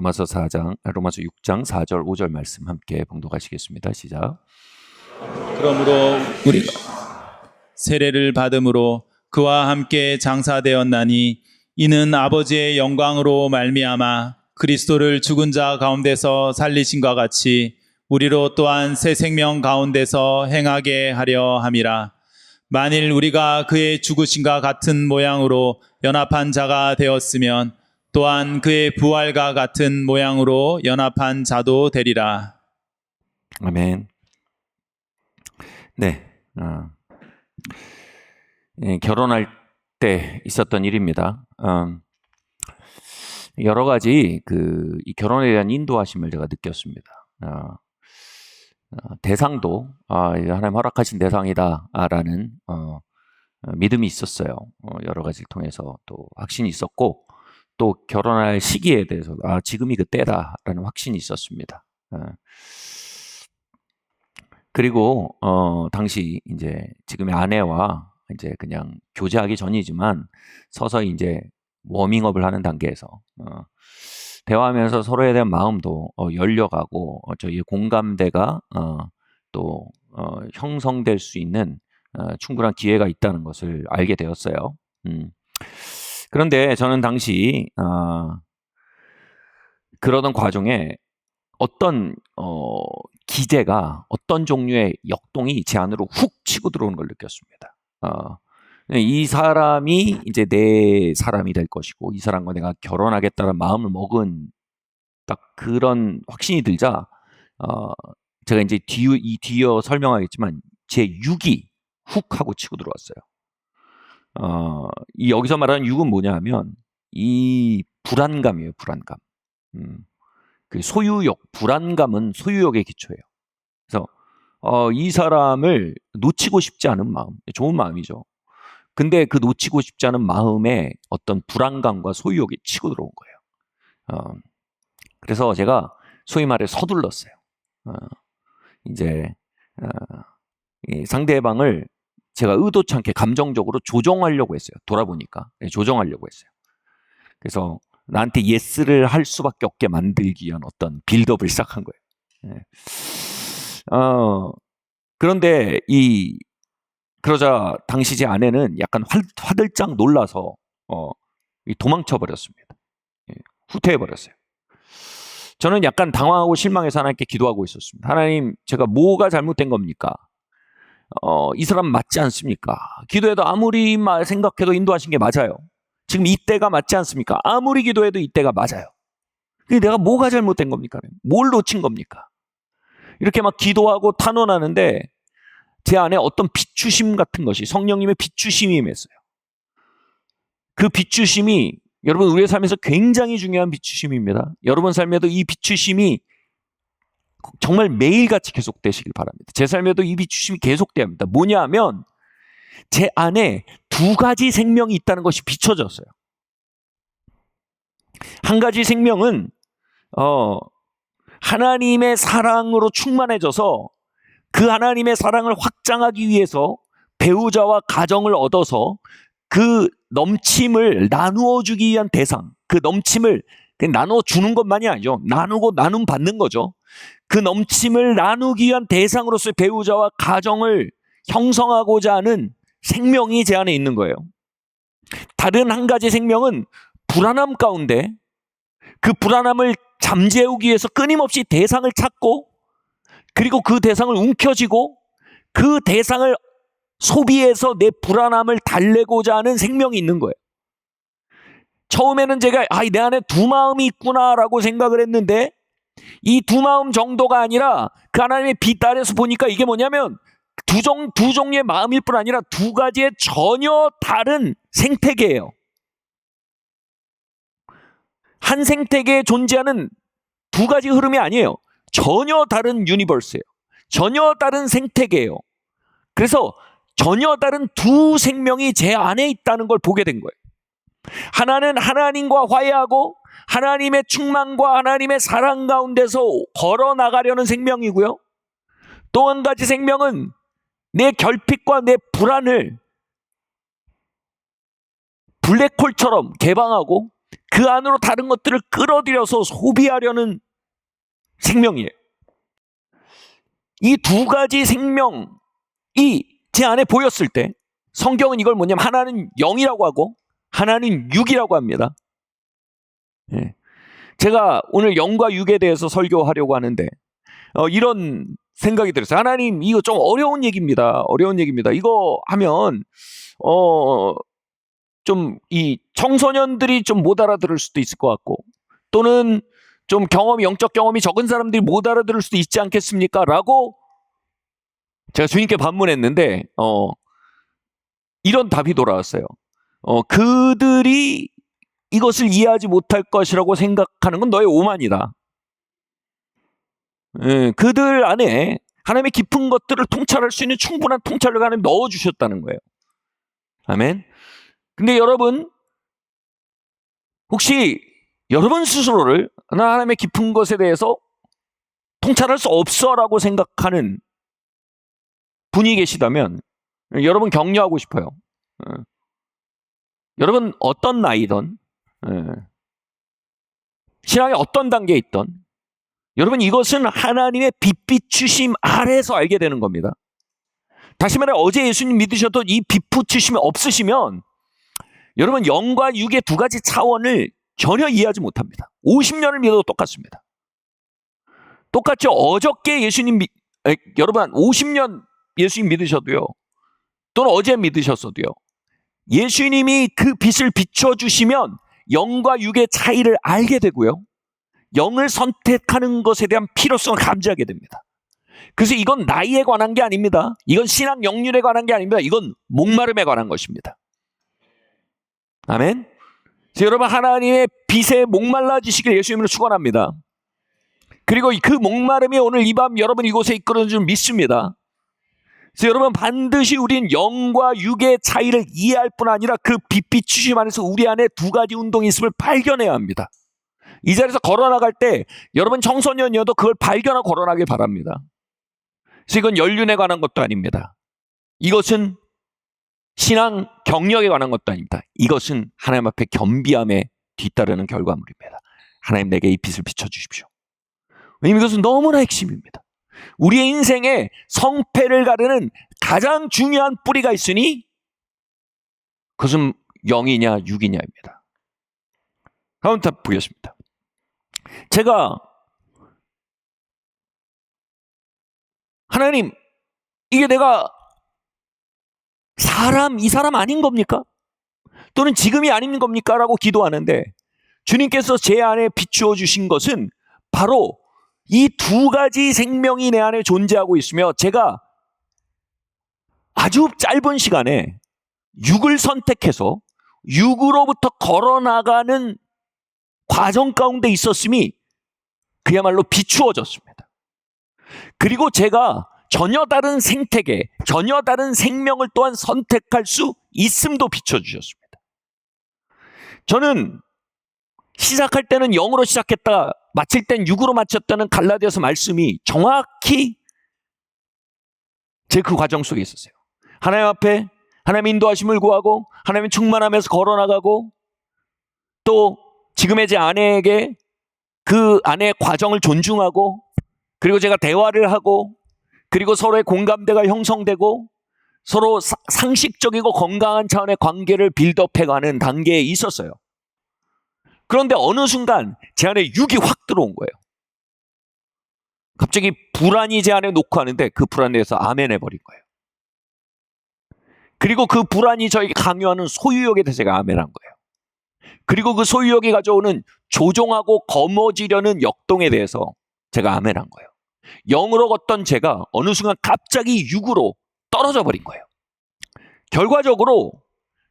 로마서 6장 4절 5절 말씀 함께 봉독하시겠습니다. 시작. 그러므로 우리가 세례를 받음으로 그와 함께 장사되었나니 이는 아버지의 영광으로 말미암아 그리스도를 죽은 자 가운데서 살리신과 같이 우리로 또한 새 생명 가운데서 행하게 하려 함이라. 만일 우리가 그의 죽으심과 같은 모양으로 연합한 자가 되었으면 또한 그의 부활과 같은 모양으로 연합한 자도 되리라. 아멘. 네, 결혼할 때 있었던 일입니다. 여러 가지 이 결혼에 대한 인도하심을 제가 느꼈습니다. 대상도 하나님 허락하신 대상이다라는 믿음이 있었어요. 여러 가지를 통해서 또 확신이 있었고, 또 결혼할 시기에 대해서 지금이 그때다라는 확신이 있었습니다. 그리고 당시 이제 지금의 아내와 이제 그냥 교제하기 전이지만 서서히 이제 워밍업을 하는 단계에서 대화하면서 서로에 대한 마음도 열려가고 저희의 공감대가 또 형성될 수 있는 충분한 기회가 있다는 것을 알게 되었어요. 그런데 저는 당시 그러던 과정에 어떤 기제가, 어떤 종류의 역동이 제 안으로 훅 치고 들어오는 걸 느꼈습니다. 이 사람이 이제 내 사람이 될 것이고, 이 사람과 내가 결혼하겠다는 마음을 먹은 딱 그런 확신이 들자, 제가 이제 뒤이어 설명하겠지만 제 육이 훅 하고 치고 들어왔어요. 이 여기서 말하는 육은 뭐냐 하면 이 불안감이에요. 불안감. 그 소유욕, 불안감은 소유욕의 기초예요. 그래서 이 사람을 놓치고 싶지 않은 마음, 좋은 마음이죠. 근데 그 놓치고 싶지 않은 마음에 어떤 불안감과 소유욕이 치고 들어온 거예요. 그래서 제가 소위 말해 서둘렀어요. 이제 이 상대방을 제가 의도치 않게 감정적으로 조정하려고 했어요. 돌아보니까 조정하려고 했어요. 그래서 나한테 예스를 할 수밖에 없게 만들기 위한 어떤 빌드업을 시작한 거예요. 그런데 그러자 당시 제 아내는 약간 화들짝 놀라서 도망쳐 버렸습니다. 후퇴해 버렸어요. 저는 약간 당황하고 실망해서 하나님께 기도하고 있었습니다. 하나님, 제가 뭐가 잘못된 겁니까? 이 사람 맞지 않습니까? 기도해도 아무리 생각해도 인도하신 게 맞아요. 지금 이때가 맞지 않습니까? 아무리 기도해도 이때가 맞아요. 내가 뭐가 잘못된 겁니까? 뭘 놓친 겁니까? 이렇게 막 기도하고 탄원하는데 제 안에 어떤 비추심 같은 것이, 성령님의 비추심이 임했어요. 그 비추심이 여러분 우리의 삶에서 굉장히 중요한 비추심입니다. 여러분 삶에도 이 비추심이 정말 매일같이 계속되시길 바랍니다. 제 삶에도 이 비추심이 계속돼야 합니다. 뭐냐 하면 제 안에 두 가지 생명이 있다는 것이 비춰졌어요. 한 가지 생명은 하나님의 사랑으로 충만해져서 그 하나님의 사랑을 확장하기 위해서 배우자와 가정을 얻어서 그 넘침을 나누어 주기 위한 대상, 그 넘침을 그냥 나누어 주는 것만이 아니죠. 나누고 나눔 받는 거죠. 그 넘침을 나누기 위한 대상으로서 배우자와 가정을 형성하고자 하는 생명이 제 안에 있는 거예요. 다른 한 가지 생명은 불안함 가운데 그 불안함을 잠재우기 위해서 끊임없이 대상을 찾고, 그리고 그 대상을 움켜쥐고 그 대상을 소비해서 내 불안함을 달래고자 하는 생명이 있는 거예요. 처음에는 제가 내 안에 두 마음이 있구나라고 생각을 했는데, 이 두 마음 정도가 아니라 그 하나님의 빛 아래서 보니까 이게 뭐냐면 두 종류의 마음일 뿐 아니라 두 가지의 전혀 다른 생태계예요. 한 생태계에 존재하는 두 가지 흐름이 아니에요. 전혀 다른 유니버스예요. 전혀 다른 생태계예요. 그래서 전혀 다른 두 생명이 제 안에 있다는 걸 보게 된 거예요. 하나는 하나님과 화해하고 하나님의 충만과 하나님의 사랑 가운데서 걸어 나가려는 생명이고요. 또 한 가지 생명은 내 결핍과 내 불안을 블랙홀처럼 개방하고 그 안으로 다른 것들을 끌어들여서 소비하려는 생명이에요. 이 두 가지 생명이 제 안에 보였을 때 성경은 이걸 뭐냐면 하나는 영이라고 하고 하나는 육이라고 합니다. 예. 제가 오늘 영과 육에 대해서 설교하려고 하는데 이런 생각이 들었어요. 하나님, 이거 좀 어려운 얘기입니다. 어려운 얘기입니다. 이거 하면 좀 이 청소년들이 좀 못 알아들을 수도 있을 것 같고, 또는 좀 영적 경험이 적은 사람들이 못 알아들을 수도 있지 않겠습니까? 라고 제가 주님께 반문했는데 이런 답이 돌아왔어요. 그들이 이것을 이해하지 못할 것이라고 생각하는 건 너의 오만이다. 그들 안에 하나님의 깊은 것들을 통찰할 수 있는 충분한 통찰력을 하나님 넣어주셨다는 거예요. 아멘. 근데 여러분, 혹시 여러분 스스로를 하나님의 깊은 것에 대해서 통찰할 수 없어라고 생각하는 분이 계시다면 여러분 격려하고 싶어요. 여러분 어떤 나이든 신앙의 어떤 단계에 있든 여러분 이것은 하나님의 빛비추심 아래에서 알게 되는 겁니다. 다시 말해 어제 예수님 믿으셔도 이 빛비추심이 없으시면 여러분 영과 육의 두 가지 차원을 전혀 이해하지 못합니다. 50년을 믿어도 똑같습니다. 똑같죠. 어저께 여러분 한 50년 예수님 믿으셔도요, 또는 어제 믿으셨어도요, 예수님이 그 빛을 비춰주시면 영과 육의 차이를 알게 되고요, 영을 선택하는 것에 대한 필요성을 감지하게 됩니다. 그래서 이건 나이에 관한 게 아닙니다. 이건 신앙 역률에 관한 게 아닙니다. 이건 목마름에 관한 것입니다. 아멘. 그래서 여러분 하나님의 빛에 목말라지시길 예수님으로 축원합니다. 그리고 그 목마름이 오늘 이 밤 여러분 이곳에 이끌어준 줄 믿습니다. 그래서 여러분 반드시 우린 영과 육의 차이를 이해할 뿐 아니라 그 빛비추심 안에서 우리 안에 두 가지 운동이 있음을 발견해야 합니다. 이 자리에서 걸어나갈 때 여러분 청소년이어도 그걸 발견하고 걸어나길 바랍니다. 그래서 이건 연륜에 관한 것도 아닙니다. 이것은 신앙 경력에 관한 것도 아닙니다. 이것은 하나님 앞에 겸비함에 뒤따르는 결과물입니다. 하나님 내게 이 빛을 비춰주십시오. 왜냐하면 이것은 너무나 핵심입니다. 우리의 인생에 성패를 가르는 가장 중요한 뿌리가 있으니 그것은 영이냐 육이냐입니다. 다음 tab 보겠습니다. 제가 하나님, 이게 내가 이 사람 아닌 겁니까? 또는 지금이 아닌 겁니까? 라고 기도하는데 주님께서 제 안에 비추어 주신 것은 바로 이 두 가지 생명이 내 안에 존재하고 있으며 제가 아주 짧은 시간에 육을 선택해서 육으로부터 걸어나가는 과정 가운데 있었음이 그야말로 비추어졌습니다. 그리고 제가 전혀 다른 생태계, 전혀 다른 생명을 또한 선택할 수 있음도 비춰주셨습니다. 저는 시작할 때는 0으로 시작했다, 마칠 땐 6으로 마쳤다는 갈라디아서 말씀이 정확히 제 그 과정 속에 있었어요. 하나님 앞에 하나님의 인도하심을 구하고 하나님의 충만함에서 걸어나가고, 또 지금의 제 아내에게 그 아내의 과정을 존중하고, 그리고 제가 대화를 하고, 그리고 서로의 공감대가 형성되고 서로 상식적이고 건강한 차원의 관계를 빌드업해가는 단계에 있었어요. 그런데 어느 순간 제 안에 육이 확 들어온 거예요. 갑자기 불안이 제 안에 놓고 하는데 그 불안에 대해서 아멘 해버린 거예요. 그리고 그 불안이 저에게 강요하는 소유욕에 대해서 제가 아멘한 거예요. 그리고 그 소유욕이 가져오는 조종하고 거머쥐려는 역동에 대해서 제가 아멘한 거예요. 영으로 걷던 제가 어느 순간 갑자기 육으로 떨어져 버린 거예요. 결과적으로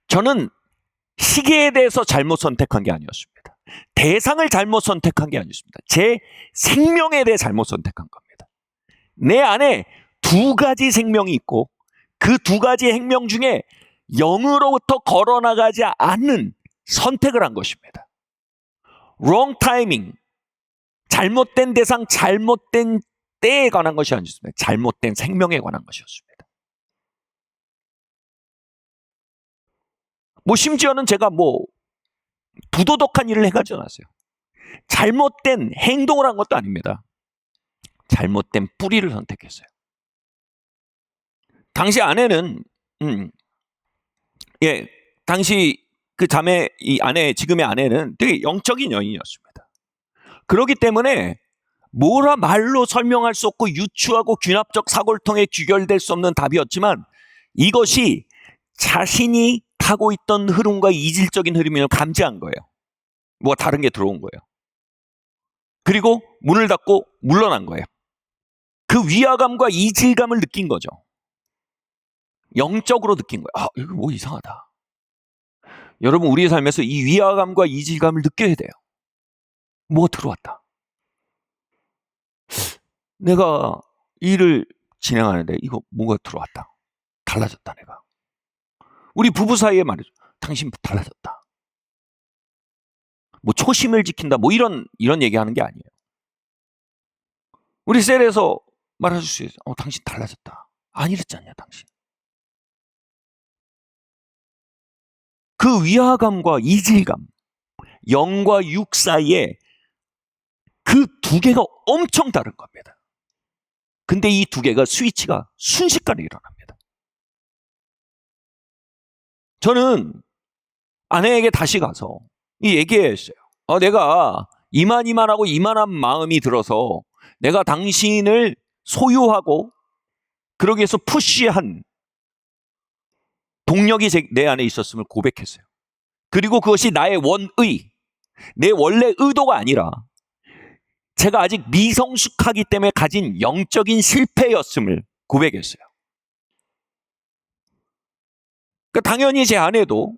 저는 시계에 대해서 잘못 선택한 게 아니었습니다. 대상을 잘못 선택한 게 아니었습니다. 제 생명에 대해 잘못 선택한 겁니다. 내 안에 두 가지 생명이 있고 그 두 가지 생명 중에 영으로부터 걸어나가지 않는 선택을 한 것입니다. wrong timing, 잘못된 대상, 잘못된 때에 관한 것이 아니었습니다. 잘못된 생명에 관한 것이었습니다. 심지어는 제가 부도덕한 일을 해가지 않았어요. 잘못된 행동을 한 것도 아닙니다. 잘못된 뿌리를 선택했어요. 당시 아내는 당시 그 자매 이 아내 지금의 아내는 되게 영적인 여인이었습니다. 그렇기 때문에 뭐라 말로 설명할 수 없고 유추하고 귀납적 사고를 통해 귀결될 수 없는 답이었지만 이것이 자신이 타고 있던 흐름과 이질적인 흐름을 감지한 거예요. 뭐 다른 게 들어온 거예요. 그리고 문을 닫고 물러난 거예요. 그 위화감과 이질감을 느낀 거죠. 영적으로 느낀 거예요. 아, 이거 뭐 이상하다. 여러분, 우리의 삶에서 이 위화감과 이질감을 느껴야 돼요. 뭐 들어왔다. 내가 일을 진행하는데 이거 뭐가 들어왔다. 달라졌다 내가. 우리 부부 사이에 말이죠. 당신 달라졌다. 뭐 초심을 지킨다. 뭐 이런 얘기하는 게 아니에요. 우리 셀에서 말할 수 있어요. 당신 달라졌다. 안 이랬지 않냐 당신. 그 위화감과 이질감, 영과 육 사이에 그 두 개가 엄청 다른 겁니다. 근데 이 두 개가 스위치가 순식간에 일어납니다. 저는 아내에게 다시 가서 이 얘기했어요. 내가 이만하고 이만한 마음이 들어서 내가 당신을 소유하고 그러기 위해서 푸시한 동력이 내 안에 있었음을 고백했어요. 그리고 그것이 나의 원의, 내 원래 의도가 아니라 제가 아직 미성숙하기 때문에 가진 영적인 실패였음을 고백했어요. 그러니까 당연히 제 아내도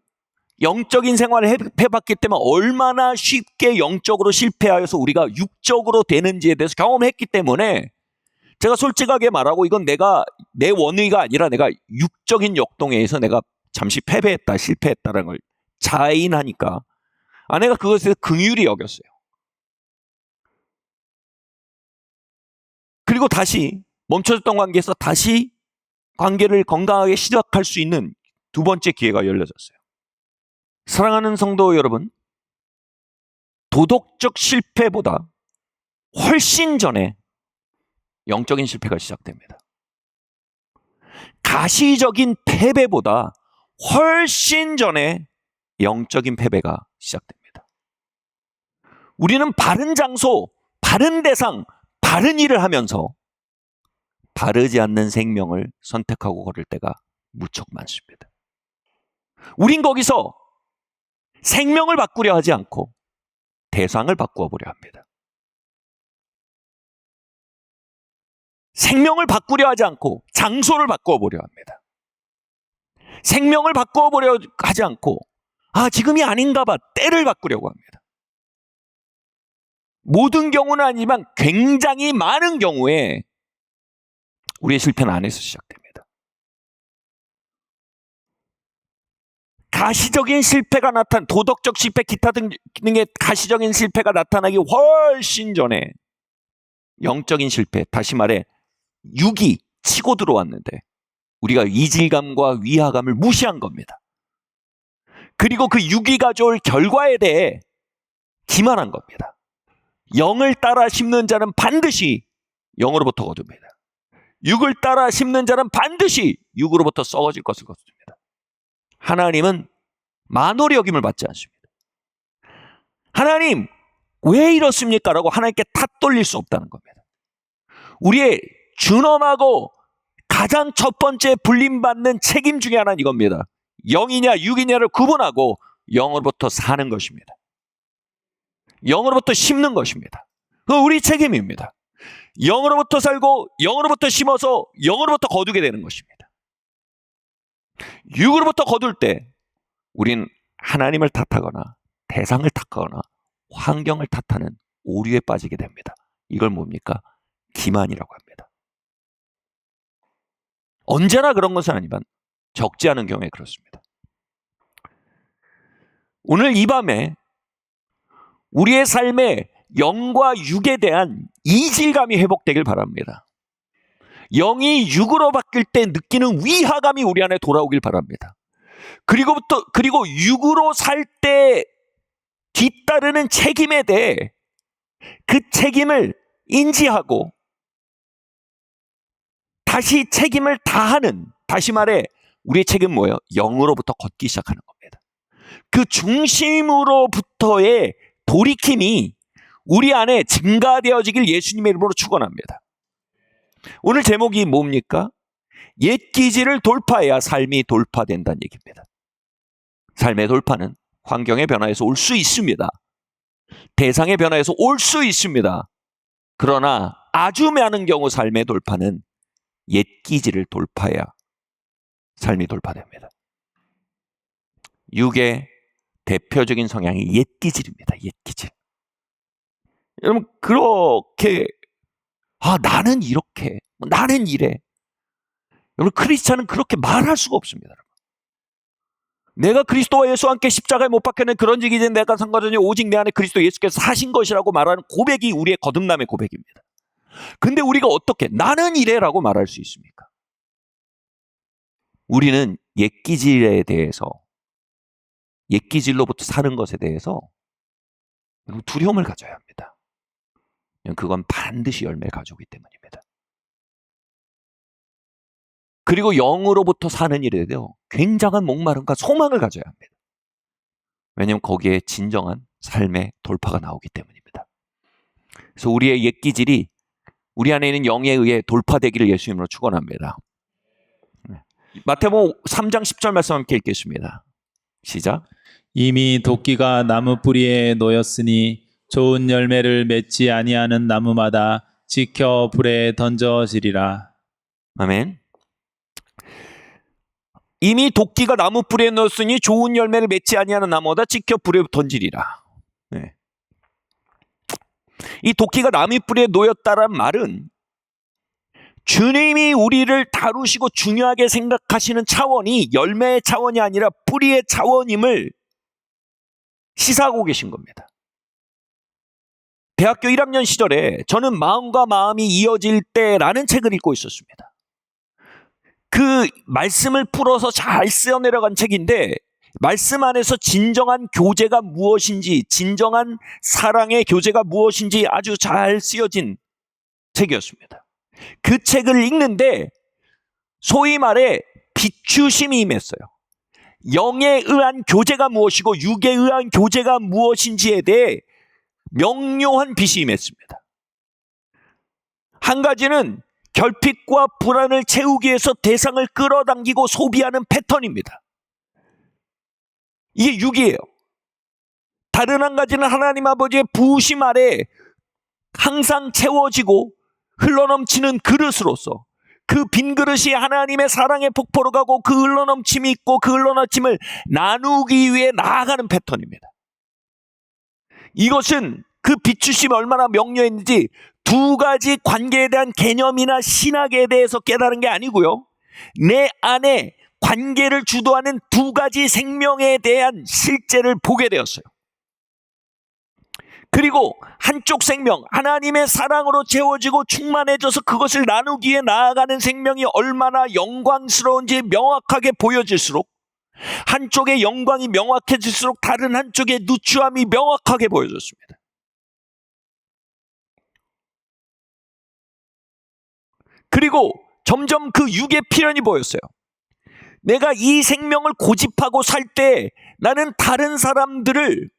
영적인 생활을 해봤기 때문에 얼마나 쉽게 영적으로 실패하여서 우리가 육적으로 되는지에 대해서 경험했기 때문에 제가 솔직하게 말하고 이건 내가 내 원의가 아니라 내가 육적인 역동에 의해서 내가 잠시 패배했다, 실패했다라는 걸 자인하니까 아내가 그것에 긍휼히 여겼어요. 그리고 다시 멈춰졌던 관계에서 다시 관계를 건강하게 시작할 수 있는 두 번째 기회가 열려졌어요. 사랑하는 성도 여러분, 도덕적 실패보다 훨씬 전에 영적인 실패가 시작됩니다. 가시적인 패배보다 훨씬 전에 영적인 패배가 시작됩니다. 우리는 바른 장소, 바른 대상, 바른 일을 하면서 바르지 않는 생명을 선택하고 걸을 때가 무척 많습니다. 우린 거기서 생명을 바꾸려 하지 않고 대상을 바꾸어 보려 합니다. 생명을 바꾸려 하지 않고 장소를 바꾸어 보려 합니다. 생명을 바꾸어 보려 하지 않고 지금이 아닌가 봐 때를 바꾸려고 합니다. 모든 경우는 아니지만 굉장히 많은 경우에 우리의 실패는 안에서 시작됩니다. 가시적인 실패가 도덕적 실패, 기타 등의 가시적인 실패가 나타나기 훨씬 전에 영적인 실패, 다시 말해 육이 치고 들어왔는데 우리가 이질감과 위화감을 무시한 겁니다. 그리고 그 육이 가져올 결과에 대해 기만한 겁니다. 영을 따라 심는 자는 반드시 영으로부터 거둡니다. 육을 따라 심는 자는 반드시 육으로부터 썩어질 것을 거둡니다. 하나님은 만홀의 여김을 받지 않습니다. 하나님 왜 이렇습니까? 라고 하나님께 탓 돌릴 수 없다는 겁니다. 우리의 준엄하고 가장 첫 번째 불림받는 책임 중에 하나는 이겁니다. 영이냐 육이냐를 구분하고 영으로부터 사는 것입니다. 영으로부터 심는 것입니다. 그건 우리 책임입니다. 영으로부터 살고 영으로부터 심어서 영으로부터 거두게 되는 것입니다. 육으로부터 거둘 때 우린 하나님을 탓하거나 대상을 탓하거나 환경을 탓하는 오류에 빠지게 됩니다. 이걸 뭡니까? 기만이라고 합니다. 언제나 그런 것은 아니지만 적지 않은 경우에 그렇습니다. 오늘 이 밤에 우리의 삶에 영과 육에 대한 이질감이 회복되길 바랍니다. 영이 육으로 바뀔 때 느끼는 위화감이 우리 안에 돌아오길 바랍니다. 그리고 육으로 살 때 뒤따르는 책임에 대해 그 책임을 인지하고 다시 책임을 다하는, 다시 말해 우리의 책임은 뭐예요? 영으로부터 걷기 시작하는 겁니다. 그 중심으로부터의 돌이킴이 우리 안에 증가되어지길 예수님의 이름으로 축원합니다. 오늘 제목이 뭡니까? 옛 기질을 돌파해야 삶이 돌파된다는 얘기입니다. 삶의 돌파는 환경의 변화에서 올 수 있습니다. 대상의 변화에서 올 수 있습니다. 그러나 아주 많은 경우 삶의 돌파는 옛 기질을 돌파해야 삶이 돌파됩니다. 육의 대표적인 성향이 옛 기질입니다. 옛 기질. 여러분 그렇게 나는 이렇게, 나는 이래. 여러분 크리스찬은 그렇게 말할 수가 없습니다. 여러분. 내가 그리스도와 예수와 함께 십자가에 못 박혀는 그런 적이 이제 내가 상관없이 오직 내 안에 그리스도 예수께서 사신 것이라고 말하는 고백이 우리의 거듭남의 고백입니다. 근데 우리가 어떻게 나는 이래라고 말할 수 있습니까? 우리는 옛 기질에 대해서, 옛 기질로부터 사는 것에 대해서 두려움을 가져야 합니다. 그건 반드시 열매를 가져오기 때문입니다. 그리고 영으로부터 사는 일에 대해 굉장한 목마름과 소망을 가져야 합니다. 왜냐하면 거기에 진정한 삶의 돌파가 나오기 때문입니다. 그래서 우리의 옛 기질이 우리 안에 있는 영에 의해 돌파되기를 예수님으로 축원합니다. 마태복음 3장 10절 말씀 함께 읽겠습니다. 시작. 이미 도끼가 나무 뿌리에 놓였으니 좋은 열매를 맺지 아니하는 나무마다 지켜 불에 던져지리라. 아멘. 이미 도끼가 나무 뿌리에 넣었으니 좋은 열매를 맺지 아니하는 나무마다 지켜 불에 던지리라. 네. 이 도끼가 나무 뿌리에 놓였다란 말은 주님이 우리를 다루시고 중요하게 생각하시는 차원이 열매의 차원이 아니라 뿌리의 차원임을 시사하고 계신 겁니다. 대학교 1학년 시절에 저는 마음과 마음이 이어질 때라는 책을 읽고 있었습니다. 그 말씀을 풀어서 잘 쓰여내려간 책인데 말씀 안에서 진정한 교제가 무엇인지, 진정한 사랑의 교제가 무엇인지 아주 잘 쓰여진 책이었습니다. 그 책을 읽는데 소위 말해 비추심이 임했어요. 영에 의한 교제가 무엇이고 육에 의한 교제가 무엇인지에 대해 명료한 빛이 임했습니다. 한 가지는 결핍과 불안을 채우기 위해서 대상을 끌어당기고 소비하는 패턴입니다. 이게 육이에요. 다른 한 가지는 하나님 아버지의 부으심 아래 항상 채워지고 흘러넘치는 그릇으로서 그 빈 그릇이 하나님의 사랑의 폭포로 가고 그 흘러넘침이 있고 그 흘러넘침을 나누기 위해 나아가는 패턴입니다. 이것은 그 비추심이 얼마나 명료했는지 두 가지 관계에 대한 개념이나 신학에 대해서 깨달은 게 아니고요. 내 안에 관계를 주도하는 두 가지 생명에 대한 실제를 보게 되었어요. 그리고 한쪽 생명, 하나님의 사랑으로 채워지고 충만해져서 그것을 나누기 위해 나아가는 생명이 얼마나 영광스러운지 명확하게 보여질수록 한쪽의 영광이 명확해질수록 다른 한쪽의 누추함이 명확하게 보여졌습니다. 그리고 점점 그 육의 필연이 보였어요. 내가 이 생명을 고집하고 살 때 나는 다른 사람들을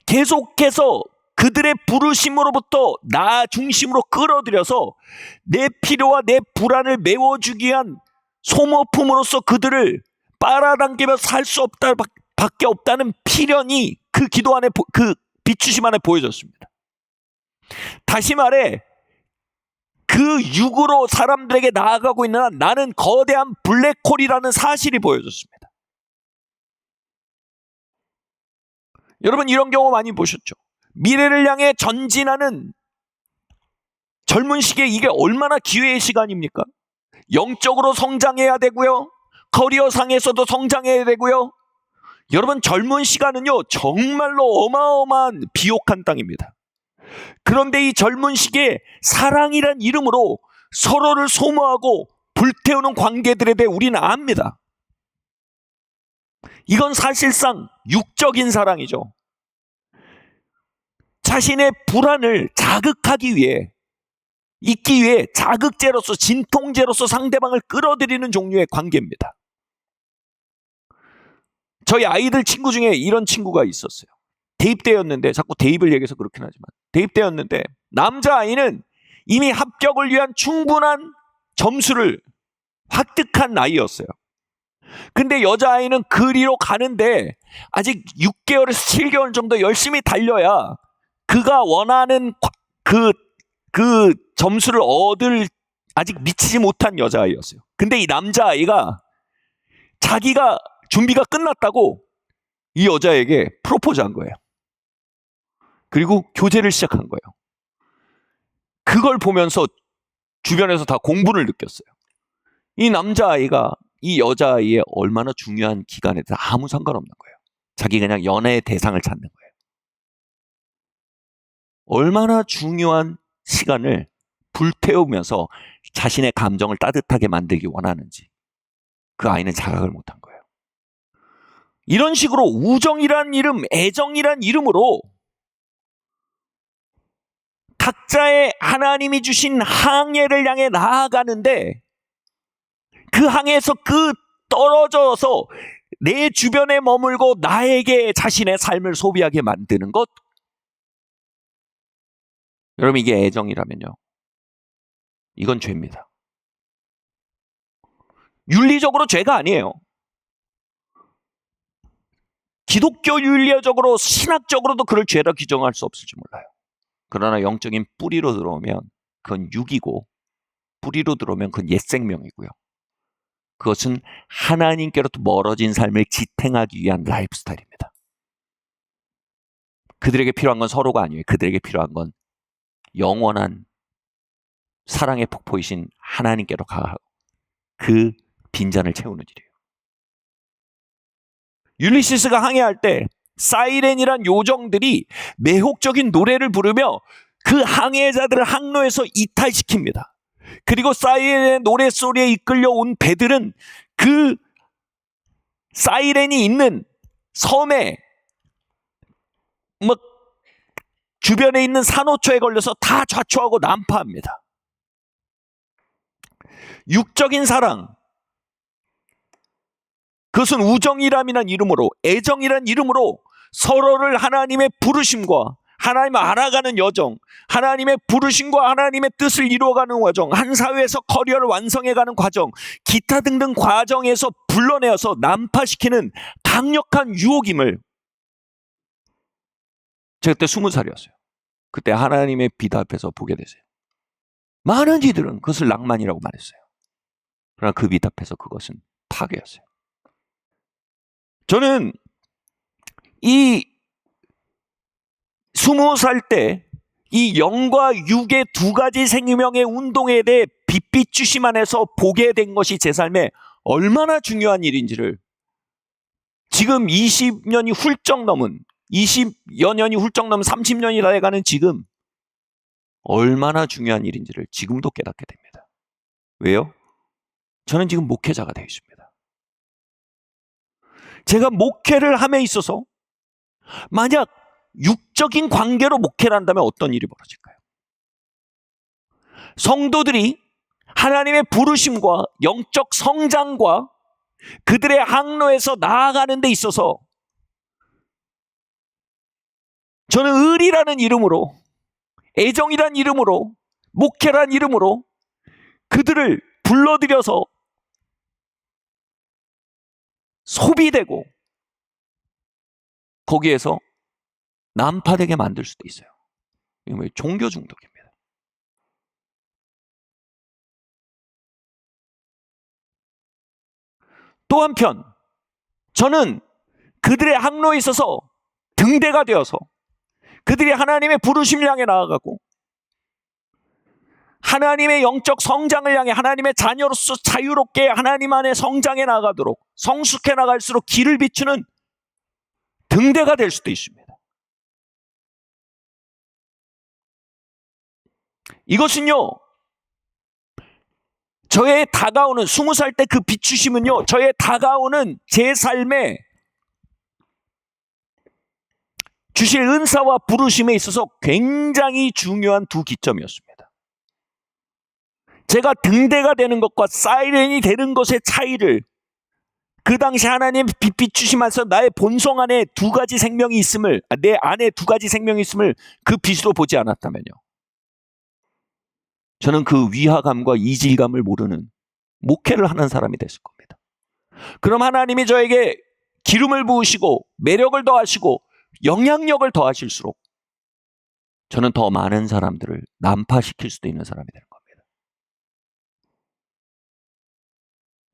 계속해서 그들의 부르심으로부터 나 중심으로 끌어들여서 내 필요와 내 불안을 메워주기 위한 소모품으로서 그들을 빨아당기며 살 수 없다 밖에 없다는 필연이 그 기도 안에 그 비추심 안에 보여졌습니다. 다시 말해 그 육으로 사람들에게 나아가고 있는 한 나는 거대한 블랙홀이라는 사실이 보여졌습니다. 여러분 이런 경우 많이 보셨죠? 미래를 향해 전진하는 젊은 시기에 이게 얼마나 기회의 시간입니까? 영적으로 성장해야 되고요. 커리어상에서도 성장해야 되고요. 여러분 젊은 시간은요 정말로 어마어마한 비옥한 땅입니다. 그런데 이 젊은 시기에 사랑이란 이름으로 서로를 소모하고 불태우는 관계들에 대해 우리는 압니다. 이건 사실상 육적인 사랑이죠. 자신의 불안을 자극하기 위해, 있기 위해 자극제로서, 진통제로서 상대방을 끌어들이는 종류의 관계입니다. 저희 아이들 친구 중에 이런 친구가 있었어요. 대입대였는데, 자꾸 대입을 얘기해서 그렇긴 하지만, 대입대였는데 남자아이는 이미 합격을 위한 충분한 점수를 획득한 나이였어요. 근데 여자아이는 그리로 가는데 아직 6개월에서 7개월 정도 열심히 달려야 그가 원하는 그 점수를 얻을 아직 미치지 못한 여자아이였어요. 근데 이 남자아이가 자기가 준비가 끝났다고 이 여자에게 프로포즈한 거예요. 그리고 교제를 시작한 거예요. 그걸 보면서 주변에서 다 공분을 느꼈어요. 이 남자아이가 이 여자아이의 얼마나 중요한 기간에 대해서 아무 상관없는 거예요. 자기 그냥 연애의 대상을 찾는 거예요. 얼마나 중요한 시간을 불태우면서 자신의 감정을 따뜻하게 만들기 원하는지 그 아이는 자각을 못한 거예요. 이런 식으로 우정이란 이름, 애정이란 이름으로 각자의 하나님이 주신 항해를 향해 나아가는데 그 항해에서 떨어져서 내 주변에 머물고 나에게 자신의 삶을 소비하게 만드는 것. 여러분, 이게 애정이라면요, 이건 죄입니다. 윤리적으로 죄가 아니에요. 기독교 윤리적으로, 신학적으로도 그걸 죄라 규정할 수 없을지 몰라요. 그러나 영적인 뿌리로 들어오면 그건 육이고, 뿌리로 들어오면 그건 옛 생명이고요. 그것은 하나님께로부터 멀어진 삶을 지탱하기 위한 라이프 스타일입니다. 그들에게 필요한 건 서로가 아니에요. 그들에게 필요한 건 영원한 사랑의 폭포이신 하나님께로 가고 그 빈잔을 채우는 일이에요. 율리시스가 항해할 때 사이렌이란 요정들이 매혹적인 노래를 부르며 그 항해자들을 항로에서 이탈시킵니다. 그리고 사이렌의 노래소리에 이끌려 온 배들은 그 사이렌이 있는 섬에 주변에 있는 산호초에 걸려서 다 좌초하고 난파합니다. 육적인 사랑, 그것은 우정이라는 이름으로, 애정이란 이름으로 서로를 하나님의 부르심과 하나님을 알아가는 여정, 하나님의 부르심과 하나님의 뜻을 이루어가는 과정, 한 사회에서 커리어를 완성해가는 과정, 기타 등등 과정에서 불러내어서 난파시키는 강력한 유혹임을 제가 그때 20살이었어요. 그때 하나님의 빛 앞에서 보게 됐어요. 많은 이들은 그것을 낭만이라고 말했어요. 그러나 그 빛 앞에서 그것은 파괴였어요. 저는 이 20살 때 이 영과 육의 두 가지 생명의 운동에 대해 빛비추심 안에서 보게 된 것이 제 삶에 얼마나 중요한 일인지를 지금 20년이 훌쩍 넘은 20여 년이 훌쩍 넘은 30년이 다 돼가는 지금 얼마나 중요한 일인지를 지금도 깨닫게 됩니다. 왜요? 저는 지금 목회자가 되어 있습니다. 제가 목회를 함에 있어서 만약 육적인 관계로 목회를 한다면 어떤 일이 벌어질까요? 성도들이 하나님의 부르심과 영적 성장과 그들의 항로에서 나아가는 데 있어서 저는 의리라는 이름으로, 애정이라는 이름으로, 목회라는 이름으로 그들을 불러들여서 소비되고 거기에서 난파되게 만들 수도 있어요. 이게 종교 중독입니다. 또 한편 저는 그들의 항로에 있어서 등대가 되어서 그들이 하나님의 부르심을 향해 나아가고 하나님의 영적 성장을 향해 하나님의 자녀로서 자유롭게 하나님 안에 성장해 나가도록, 성숙해 나갈수록 길을 비추는 등대가 될 수도 있습니다. 이것은요, 저의 다가오는 20살 때 그 비추심은요, 저의 다가오는 제 삶의 주실 은사와 부르심에 있어서 굉장히 중요한 두 기점이었습니다. 제가 등대가 되는 것과 사이렌이 되는 것의 차이를 그 당시 하나님 빛 주시면서 나의 본성 안에 두 가지 생명이 있음을, 내 안에 두 가지 생명이 있음을 그 빛으로 보지 않았다면요, 저는 그 위화감과 이질감을 모르는 목회를 하는 사람이 됐을 겁니다. 그럼 하나님이 저에게 기름을 부으시고 매력을 더하시고 영향력을 더하실수록 저는 더 많은 사람들을 난파시킬 수도 있는 사람이 되는 겁니다.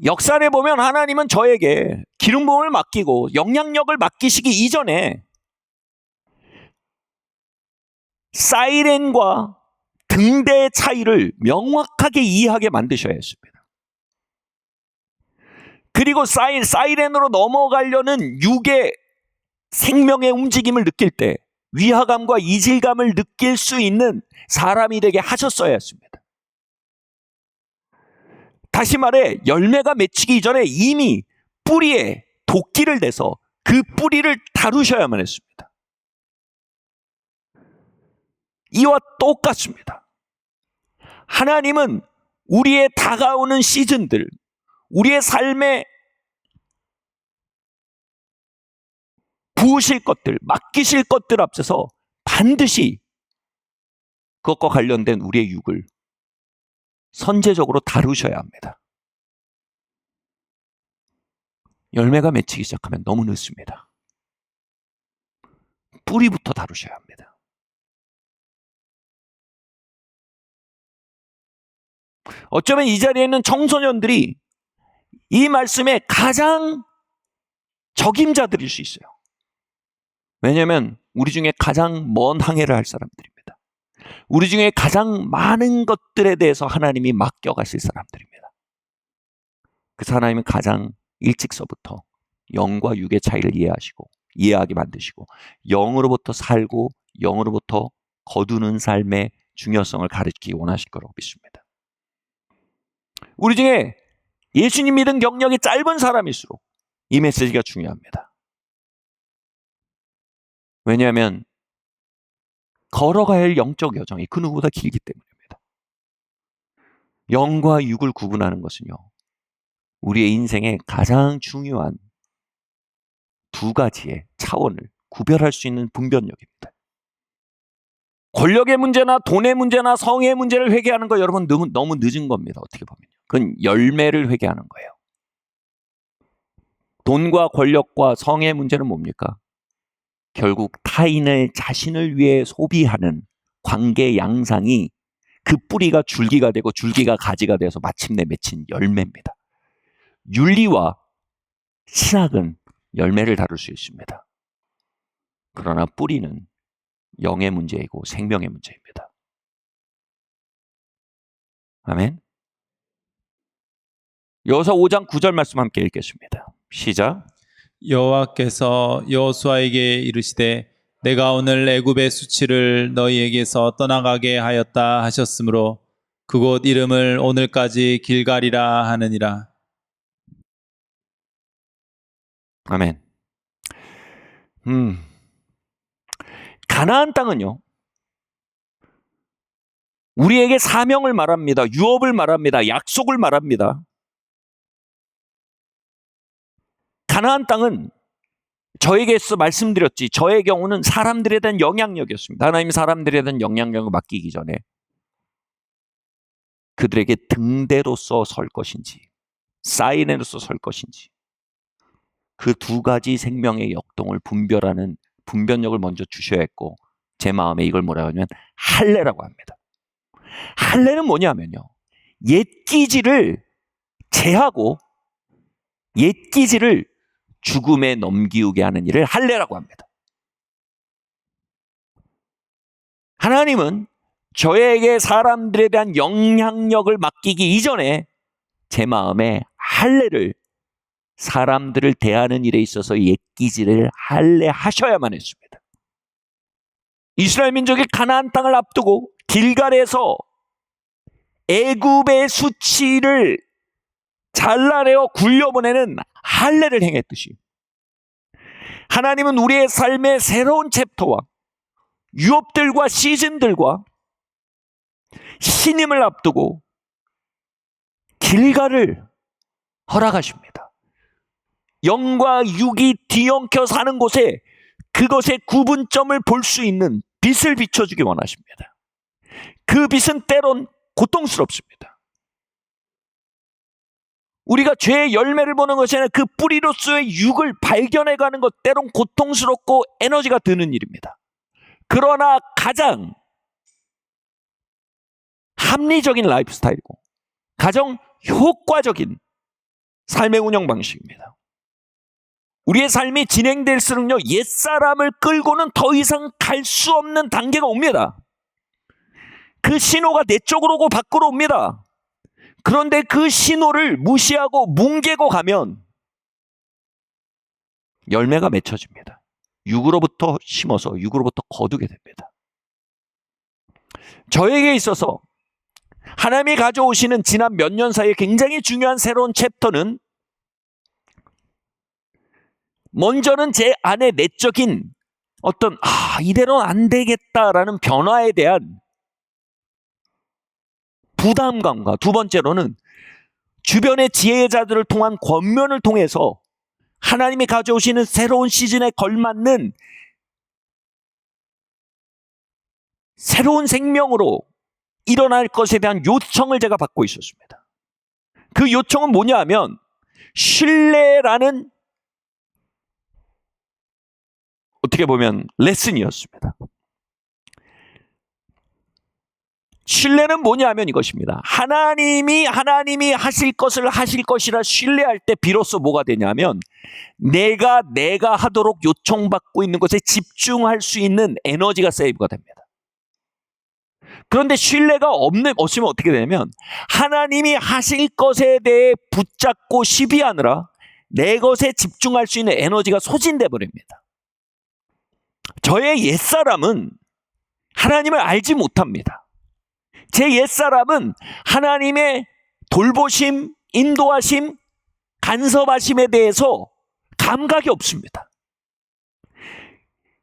역사를 보면 하나님은 저에게 기름 부음을 맡기고 영향력을 맡기시기 이전에 사이렌과 등대의 차이를 명확하게 이해하게 만드셔야 했습니다. 그리고 사이렌으로 넘어가려는 육의 생명의 움직임을 느낄 때 위화감과 이질감을 느낄 수 있는 사람이 되게 하셨어야 했습니다. 다시 말해 열매가 맺히기 이전에 이미 뿌리에 도끼를 대서 그 뿌리를 다루셔야만 했습니다. 이와 똑같습니다. 하나님은 우리의 다가오는 시즌들, 우리의 삶에 부으실 것들, 맡기실 것들 앞서서 반드시 그것과 관련된 우리의 육을 선제적으로 다루셔야 합니다. 열매가 맺히기 시작하면 너무 늦습니다. 뿌리부터 다루셔야 합니다. 어쩌면 이 자리에 있는 청소년들이 이 말씀에 가장 적임자들일 수 있어요. 왜냐하면 우리 중에 가장 먼 항해를 할 사람들입니다. 우리 중에 가장 많은 것들에 대해서 하나님이 맡겨가실 사람들입니다. 그래서 하나님은 가장 일찍서부터 영과 육의 차이를 이해하게 만드시고 영으로부터 살고 영으로부터 거두는 삶의 중요성을 가르치기 원하실 거라고 믿습니다. 우리 중에 예수님 믿은 경력이 짧은 사람일수록 이 메시지가 중요합니다. 왜냐하면 걸어가야 할 영적 여정이 그 누구보다 길기 때문입니다. 영과 육을 구분하는 것은요, 우리의 인생의 가장 중요한 두 가지의 차원을 구별할 수 있는 분별력입니다. 권력의 문제나 돈의 문제나 성의 문제를 회개하는 거 여러분 너무 늦은 겁니다. 어떻게 보면 그건 열매를 회개하는 거예요. 돈과 권력과 성의 문제는 뭡니까? 결국 타인을 자신을 위해 소비하는 관계 양상이 그 뿌리가 줄기가 되고 줄기가 가지가 돼서 마침내 맺힌 열매입니다. 윤리와 신학은 열매를 다룰 수 있습니다. 그러나 뿌리는 영의 문제이고 생명의 문제입니다. 아멘. 여호수아 5장 9절 말씀 함께 읽겠습니다. 시작. 여호와께서 여호수아에게 이르시되 내가 오늘 애굽의 수치를 너희에게서 떠나가게 하였다 하셨으므로 그곳 이름을 오늘까지 길갈이라 하느니라. 아멘. 가나안 땅은요, 우리에게 사명을 말합니다. 유업을 말합니다. 약속을 말합니다. 가나안 땅은 저에게서 말씀드렸지, 저의 경우는 사람들에 대한 영향력이었습니다. 하나님 사람들에 대한 영향력을 맡기기 전에 그들에게 등대로서 설 것인지 사이렌으로서 설 것인지 그 두 가지 생명의 역동을 분별하는 분별력을 먼저 주셔야 했고, 제 마음에 이걸 뭐라고 하냐면 할례라고 합니다. 할례는 뭐냐면요, 옛기질을 제하고 옛기질을 죽음에 넘기우게 하는 일을 할례라고 합니다. 하나님은 저에게 사람들에 대한 영향력을 맡기기 이전에 제 마음에 할례를, 사람들을 대하는 일에 있어서 옛기질을 할례하셔야만 했습니다. 이스라엘 민족이 가나안 땅을 앞두고 길갈에서 애굽의 수치를 잘라내어 굴려보내는 할례를 행했듯이 하나님은 우리의 삶의 새로운 챕터와 유업들과 시즌들과 신임을 앞두고 길가를 허락하십니다. 영과 육이 뒤엉켜 사는 곳에 그것의 구분점을 볼 수 있는 빛을 비춰주기 원하십니다. 그 빛은 때론 고통스럽습니다. 우리가 죄의 열매를 보는 것이 아니라 그 뿌리로서의 육을 발견해가는 것, 때론 고통스럽고 에너지가 드는 일입니다. 그러나 가장 합리적인 라이프 스타일이고 가장 효과적인 삶의 운영 방식입니다. 우리의 삶이 진행될수록요, 옛사람을 끌고는 더 이상 갈 수 없는 단계가 옵니다. 그 신호가 내 쪽으로 오고 밖으로 옵니다. 그런데 그 신호를 무시하고 뭉개고 가면 열매가 맺혀집니다. 육으로부터 심어서 육으로부터 거두게 됩니다. 저에게 있어서 하나님이 가져오시는 지난 몇 년 사이에 굉장히 중요한 새로운 챕터는, 먼저는 제 안에 내적인 어떤 이대로는 안 되겠다라는 변화에 대한 부담감과, 두 번째로는 주변의 지혜자들을 통한 권면을 통해서 하나님이 가져오시는 새로운 시즌에 걸맞는 새로운 생명으로 일어날 것에 대한 요청을 제가 받고 있었습니다. 그 요청은 뭐냐 하면 신뢰라는, 어떻게 보면 레슨이었습니다. 신뢰는 뭐냐 하면 이것입니다. 하나님이 하실 것을 하실 것이라 신뢰할 때 비로소 뭐가 되냐면 내가 하도록 요청받고 있는 것에 집중할 수 있는 에너지가 세이브가 됩니다. 그런데 신뢰가 없으면 어떻게 되냐면 하나님이 하실 것에 대해 붙잡고 시비하느라 내 것에 집중할 수 있는 에너지가 소진돼 버립니다. 저의 옛사람은 하나님을 알지 못합니다. 제 옛사람은 하나님의 돌보심, 인도하심, 간섭하심에 대해서 감각이 없습니다.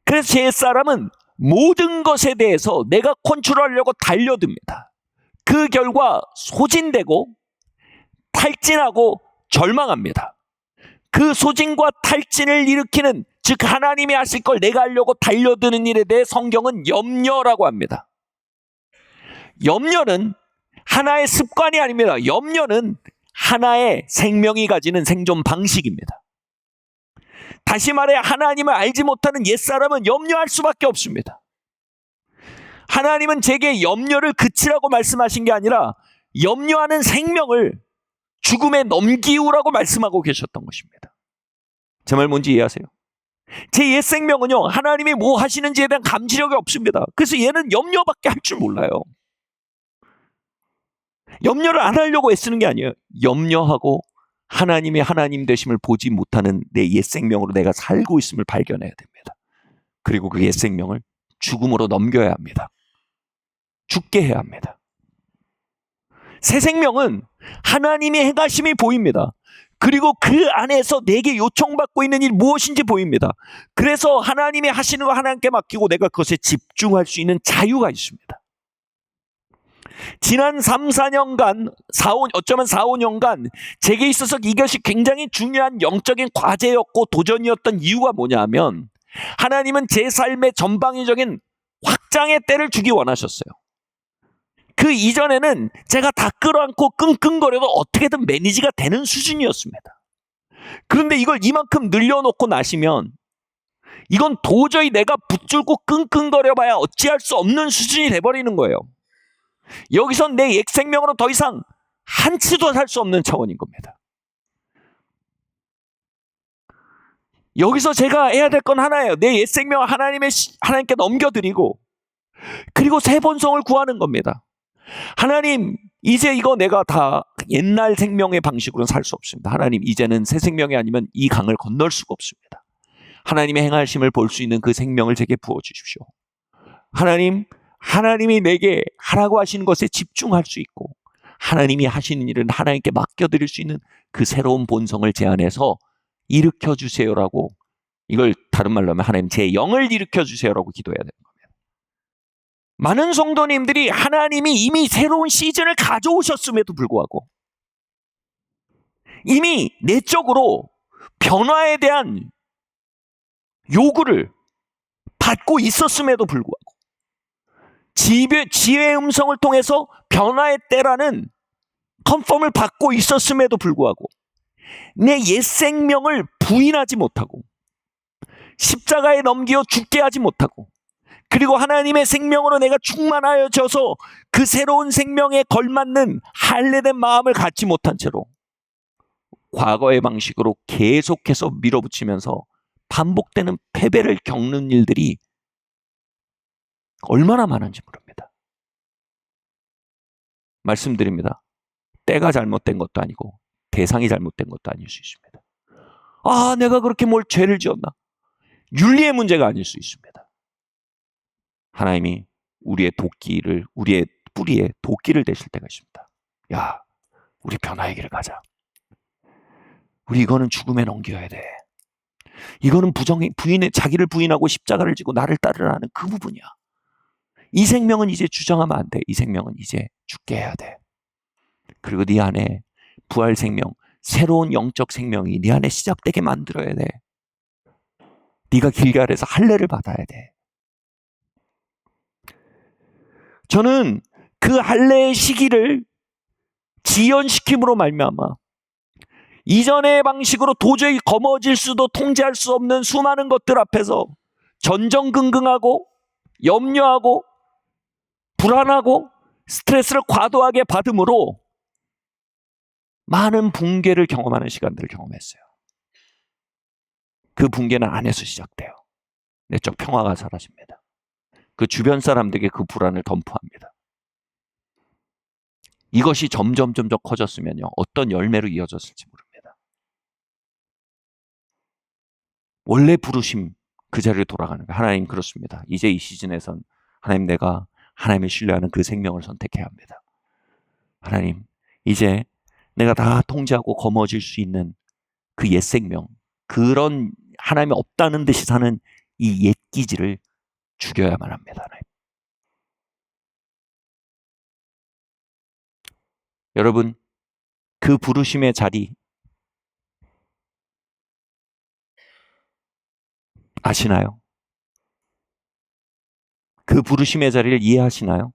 그래서 제 옛사람은 모든 것에 대해서 내가 컨트롤하려고 달려듭니다. 그 결과 소진되고 탈진하고 절망합니다. 그 소진과 탈진을 일으키는, 즉 하나님이 하실 걸 내가 하려고 달려드는 일에 대해 성경은 염려라고 합니다. 염려는 하나의 습관이 아닙니다. 염려는 하나의 생명이 가지는 생존 방식입니다. 다시 말해 하나님을 알지 못하는 옛사람은 염려할 수밖에 없습니다. 하나님은 제게 염려를 그치라고 말씀하신 게 아니라 염려하는 생명을 죽음에 넘기우라고 말씀하고 계셨던 것입니다. 제 말 뭔지 이해하세요? 제 옛 생명은요, 하나님이 뭐 하시는지에 대한 감지력이 없습니다. 그래서 얘는 염려밖에 할 줄 몰라요. 염려를 안 하려고 애쓰는 게 아니에요. 염려하고 하나님이 하나님 되심을 보지 못하는 내 옛 생명으로 내가 살고 있음을 발견해야 됩니다. 그리고 그 옛 생명을 죽음으로 넘겨야 합니다. 죽게 해야 합니다. 새 생명은 하나님의 행하심이 보입니다. 그리고 그 안에서 내게 요청받고 있는 일 무엇인지 보입니다. 그래서 하나님이 하시는 거 하나님께 맡기고 내가 그것에 집중할 수 있는 자유가 있습니다. 지난 3-4년간, 어쩌면 4-5년간 제게 있어서 이것이 굉장히 중요한 영적인 과제였고 도전이었던 이유가 뭐냐 하면 하나님은 제 삶의 전방위적인 확장의 때를 주기 원하셨어요. 그 이전에는 제가 다 끌어안고 끙끙거려도 어떻게든 매니지가 되는 수준이었습니다. 그런데 이걸 이만큼 늘려놓고 나시면 이건 도저히 내가 붙들고 끙끙거려봐야 어찌할 수 없는 수준이 돼버리는 거예요. 여기선 내 옛 생명으로 더 이상 한치도 살 수 없는 차원인 겁니다. 여기서 제가 해야 될 건 하나예요. 내 옛 생명을 하나님께 넘겨드리고, 그리고 새 본성을 구하는 겁니다. 하나님, 이제 이거 내가 다 옛날 생명의 방식으로는 살 수 없습니다. 하나님, 이제는 새 생명이 아니면 이 강을 건널 수가 없습니다. 하나님의 행하심을 볼 수 있는 그 생명을 제게 부어주십시오. 하나님이 내게 하라고 하시는 것에 집중할 수 있고 하나님이 하시는 일은 하나님께 맡겨드릴 수 있는 그 새로운 본성을 제 안에서 일으켜 주세요라고, 이걸 다 다른 말로 하면 하나님 제 영을 일으켜 주세요라고 기도해야 되는 겁니다. 많은 성도님들이 하나님이 이미 새로운 시즌을 가져오셨음에도 불구하고 이미 내적으로 변화에 대한 요구를 받고 있었음에도 불구하고 지혜의 음성을 통해서 변화의 때라는 컨펌을 받고 있었음에도 불구하고 내 옛 생명을 부인하지 못하고 십자가에 넘겨 죽게 하지 못하고 그리고 하나님의 생명으로 내가 충만하여져서 그 새로운 생명에 걸맞는 할례된 마음을 갖지 못한 채로 과거의 방식으로 계속해서 밀어붙이면서 반복되는 패배를 겪는 일들이 얼마나 많은지 모릅니다. 말씀드립니다. 때가 잘못된 것도 아니고 대상이 잘못된 것도 아닐 수 있습니다. 아, 내가 그렇게 뭘 죄를 지었나? 윤리의 문제가 아닐 수 있습니다. 하나님이 우리의 뿌리에 도끼를 대실 때가 있습니다. 야, 우리 변화의 길을 가자. 우리 이거는 죽음에 넘겨야 돼. 이거는 자기를 부인하고 십자가를 지고 나를 따르라는 그 부분이야. 이 생명은 이제 주장하면 안 돼. 이 생명은 이제 죽게 해야 돼. 그리고 네 안에 부활 생명, 새로운 영적 생명이 네 안에 시작되게 만들어야 돼. 네가 길갈에서 할례를 받아야 돼. 저는 그 할례의 시기를 지연시킴으로 말미암아 이전의 방식으로 도저히 거머쥘 수도 통제할 수 없는 수많은 것들 앞에서 전전긍긍하고 염려하고 불안하고 스트레스를 과도하게 받음으로 많은 붕괴를 경험하는 시간들을 경험했어요. 그 붕괴는 안에서 시작돼요. 내적 평화가 사라집니다. 그 주변 사람들에게 그 불안을 덤포합니다. 이것이 점점 커졌으면요, 어떤 열매로 이어졌을지 모릅니다. 원래 부르심 그 자리에 돌아가는 거예요. 하나님 그렇습니다. 이제 이 시즌에선 하나님, 내가 하나님을 신뢰하는 그 생명을 선택해야 합니다. 하나님, 이제 내가 다 통제하고 거머쥘 수 있는 그 옛 생명, 그런 하나님이 없다는 듯이 사는 이 옛 기질을 죽여야만 합니다. 하나님. 여러분, 그 부르심의 자리 아시나요? 그 부르심의 자리를 이해하시나요?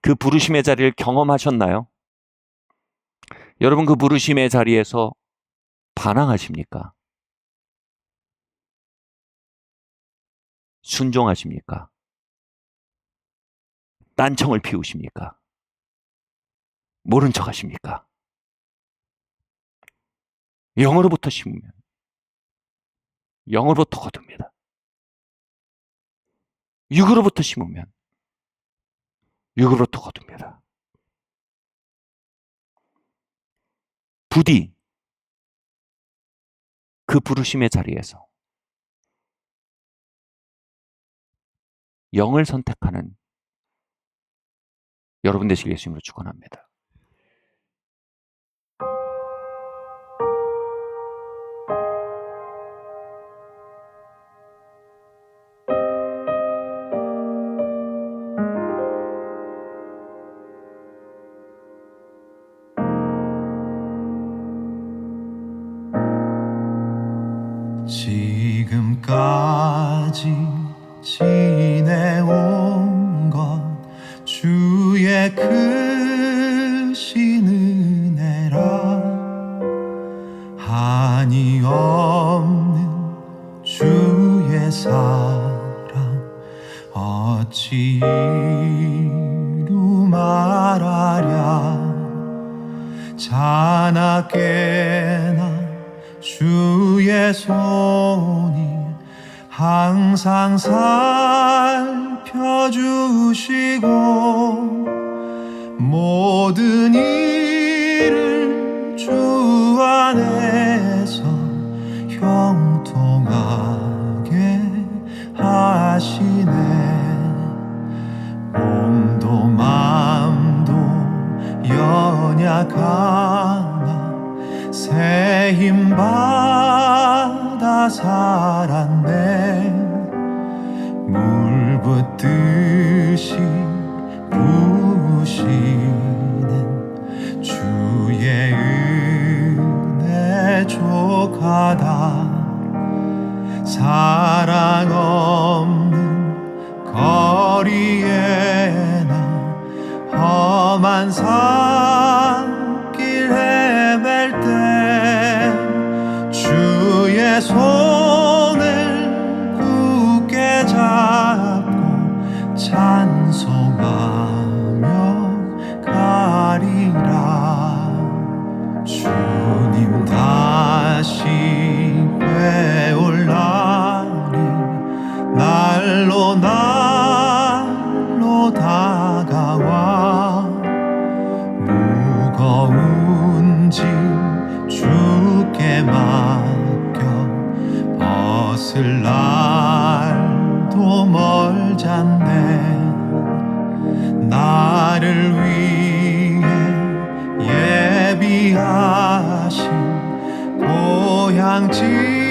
그 부르심의 자리를 경험하셨나요? 여러분, 그 부르심의 자리에서 반항하십니까? 순종하십니까? 딴청을 피우십니까? 모른 척 하십니까? 영으로부터 심으면 영으로부터 거둡니다. 육으로부터 심으면 육으로부터 거둡니다. 부디 그 부르심의 자리에서 영을 선택하는 여러분 되시길 예수님으로 축원합니다. 지금까지 지내온 것 주의 크신 은혜라. 한이 없는 주의 사랑 어찌 이루 말하랴. 자나깨나 주의 손이 항상 살펴주시고 모든 일을 주 안에서 형통하게 하시네. 몸도 마음도 연약하나 새 힘 받아 살았네 물 붓듯이 부으시는 주의 은혜 족하다 사랑 없는 거리에나 험한 산길 헤맬 때 주의 손을 굳게 잡고 찬송하며 가리라 주님 다시 되올 날이 날로 다가와 무거운 짐 주께 맡겨 벗을 날도 멀잖네 나를 위해 예비하신 고향 집